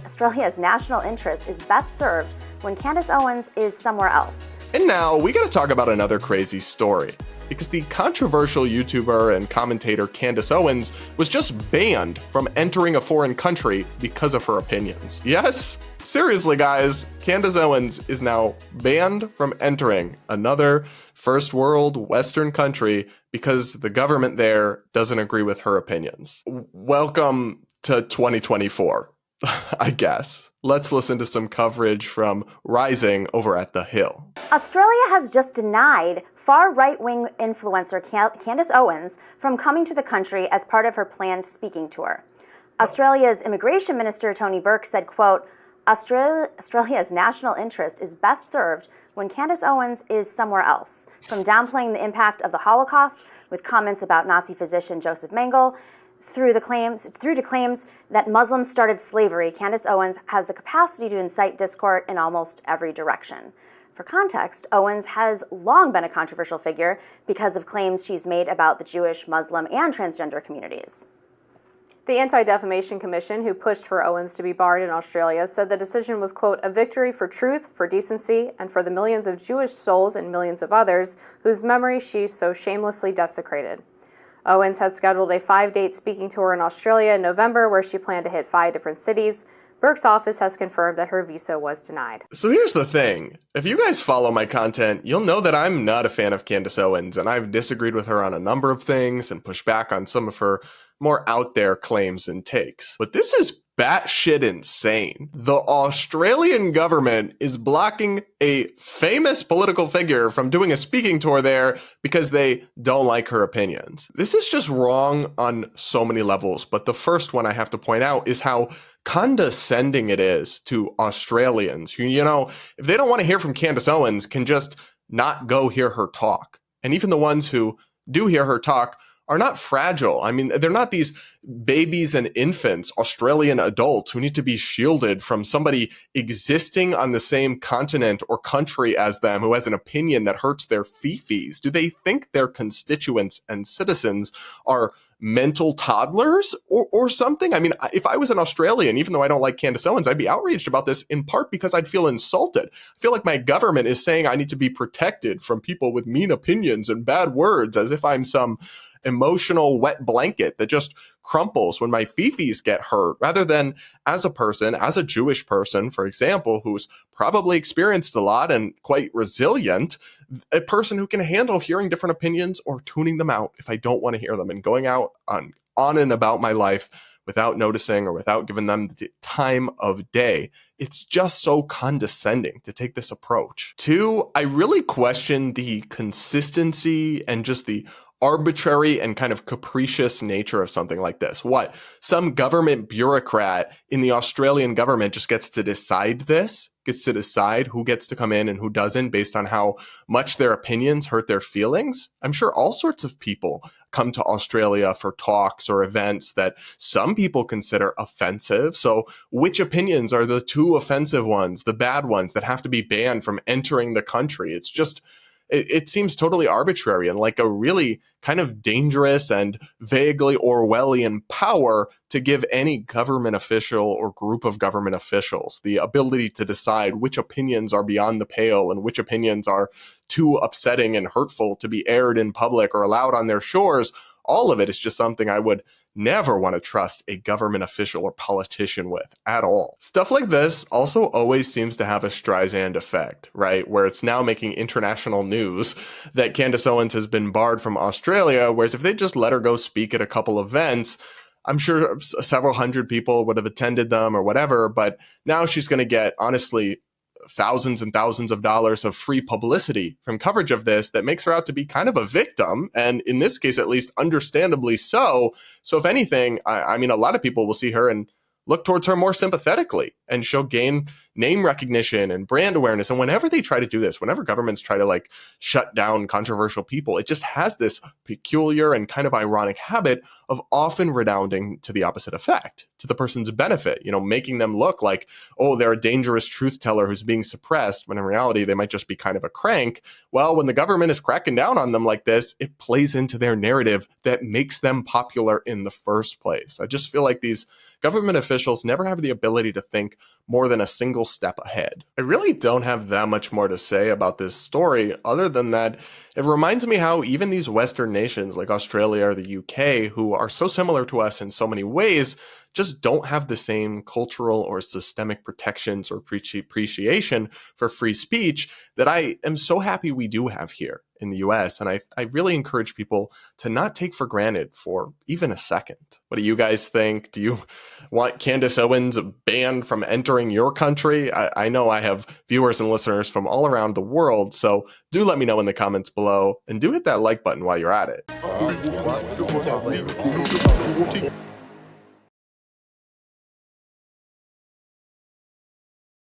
Australia's national interest is best served when Candace Owens is somewhere else. And now we gotta talk about another crazy story, because the controversial YouTuber and commentator Candace Owens was just banned from entering a foreign country because of her opinions. Yes, seriously guys, Candace Owens is now banned from entering another first world Western country because the government there doesn't agree with her opinions. Welcome to 2024. I guess. Let's listen to some coverage from Rising over at The Hill. Australia has just denied far right-wing influencer Candace Owens from coming to the country as part of her planned speaking tour. Australia's Immigration Minister Tony Burke said, quote, Australia's national interest is best served when Candace Owens is somewhere else, from downplaying the impact of the Holocaust with comments about Nazi physician Joseph Mengele, through to claims that Muslims started slavery. Candace Owens has the capacity to incite discord in almost every direction. For context, Owens has long been a controversial figure because of claims she's made about the Jewish, Muslim, and transgender communities. The Anti-Defamation Commission, who pushed for Owens to be barred in Australia, said the decision was, quote, a victory for truth, for decency, and for the millions of Jewish souls and millions of others whose memory she so shamelessly desecrated. Owens had scheduled a 5-date speaking tour in Australia in November, where she planned to hit 5 different cities. Burke's office has confirmed that her visa was denied. So here's the thing. If you guys follow my content, you'll know that I'm not a fan of Candace Owens, and I've disagreed with her on a number of things and pushed back on some of her more out there claims and takes. But this is batshit insane. The Australian government is blocking a famous political figure from doing a speaking tour there because they don't like her opinions. This is just wrong on so many levels, but the first one I have to point out is how condescending it is to Australians who, you know, if they don't want to hear from Candace Owens, can just not go hear her talk. And even the ones who do hear her talk are not fragile. I mean, they're not these babies and infants, Australian adults who need to be shielded from somebody existing on the same continent or country as them who has an opinion that hurts their fifis. Do they think their constituents and citizens are mental toddlers or something? I mean, if I was an Australian, even though I don't like Candace Owens, I'd be outraged about this in part because I'd feel insulted. I feel like my government is saying I need to be protected from people with mean opinions and bad words, as if I'm some emotional wet blanket that just crumples when my fifis get hurt, rather than as a person, as a Jewish person, for example, who's probably experienced a lot and quite resilient, a person who can handle hearing different opinions or tuning them out if I don't want to hear them and going out on and about my life without noticing or without giving them the time of day. It's just so condescending to take this approach. 2, I really question the consistency and just the arbitrary and kind of capricious nature of something like this. What? Some government bureaucrat in the Australian government just gets to decide this, gets to decide who gets to come in and who doesn't based on how much their opinions hurt their feelings? I'm sure all sorts of people come to Australia for talks or events that some people consider offensive. So which opinions are the two offensive ones, the bad ones that have to be banned from entering the country? It's just, it seems totally arbitrary and like a really kind of dangerous and vaguely Orwellian power to give any government official or group of government officials the ability to decide which opinions are beyond the pale and which opinions are too upsetting and hurtful to be aired in public or allowed on their shores. All of it is just something I would never want to trust a government official or politician with at all. Stuff like this also always seems to have a Streisand effect, right? Where it's now making international news that Candace Owens has been barred from Australia, whereas if they just let her go speak at a couple events, I'm sure several hundred people would have attended them or whatever, but now she's going to get, honestly, thousands and thousands of dollars of free publicity from coverage of this that makes her out to be kind of a victim. And in this case, at least, understandably so. So if anything, I mean, a lot of people will see her and look towards her more sympathetically, and she'll gain name recognition and brand awareness. And whenever they try to do this, whenever governments try to like shut down controversial people, it just has this peculiar and kind of ironic habit of often redounding to the opposite effect, to the person's benefit, you know, making them look like, oh, they're a dangerous truth teller who's being suppressed, when in reality, they might just be kind of a crank. Well, when the government is cracking down on them like this, it plays into their narrative that makes them popular in the first place. I just feel like these government officials never have the ability to think think more than a single step ahead. I really don't have that much more to say about this story other than that it reminds me how even these Western nations like Australia or the UK, who are so similar to us in so many ways, just don't have the same cultural or systemic protections or appreciation for free speech that I am so happy we do have here in the US. And I really encourage people to not take for granted for even a second. What do you guys think? Do you want Candace Owens banned from entering your country? I know I have viewers and listeners from all around the world, so do let me know in the comments below and do hit that like button while you're at it.